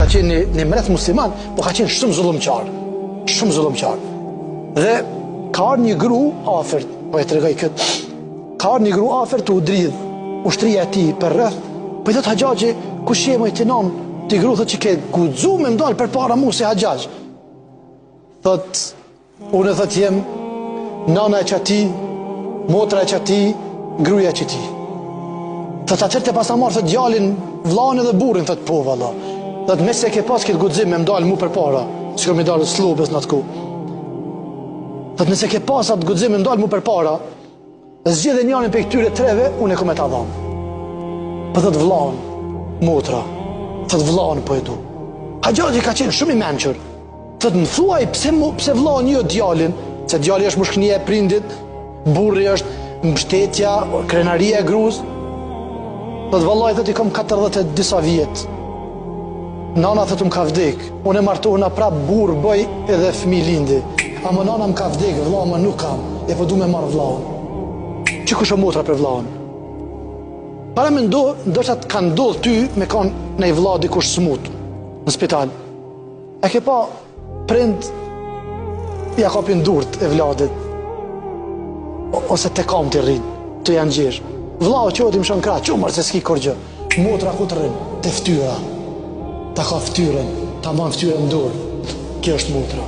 Ka qenë një mreth musliman, po ka qenë shumë zullumqar. Shumë zullumqar. Dhe ka ardhur një gru afër, po e tregoj këtë. Ka ardhur një gru afër të udridh ushtria e tij për rreth. Po i thot Haxhaxhi, kush je më ti non? Ti gru thot që ke guxu me ndal përpara mua si Haxhax. Thot, unë thot jem nana e qati, motra e qati, gruaja e qati. Thot atëherë te pasa marr thot djalin, vllain edhe burrin, thot po valla. Thot me se ke pas këtë guxim me ndal mua përpara, s'kam më dalë slobës në atë ku. Thot nëse ke pas atë guxim me ndal mua përpara, zgjedhë njërin prej këtyre treve, unë e kam ta dham. Po thot vllain, motra, thot vllain po e du. Haxhaxhi ka qenë shumë i mençur. Thot më thuaj pse vllain jo djalin, se djali është mushkënia e prindit, burri është mbështetja, krenaria e gruas. Thot vallahi thot i kam 40 disa vjet. Nana thot ka vdek. Unë e martohuna prap burr bëj edhe fëmijë lindi. Ama nana më ka vdek, vlla më nuk kam. E po du me marr vllaun. Çi kush o motra për vllaun? Para me ndoshta të ka ndodh ty me kanë në vlla dikush smut në spital. E ke pa prind ja kapin durt e vladit. Ose te kam të rrin, të janë gjerë. Vllau qotim shon krah, çumër se s'ki kur gjë. Motra ku të rrin? Te fytyra. Ta ka fytyrën, ta mban fytyrën në dorë. Kjo është motra.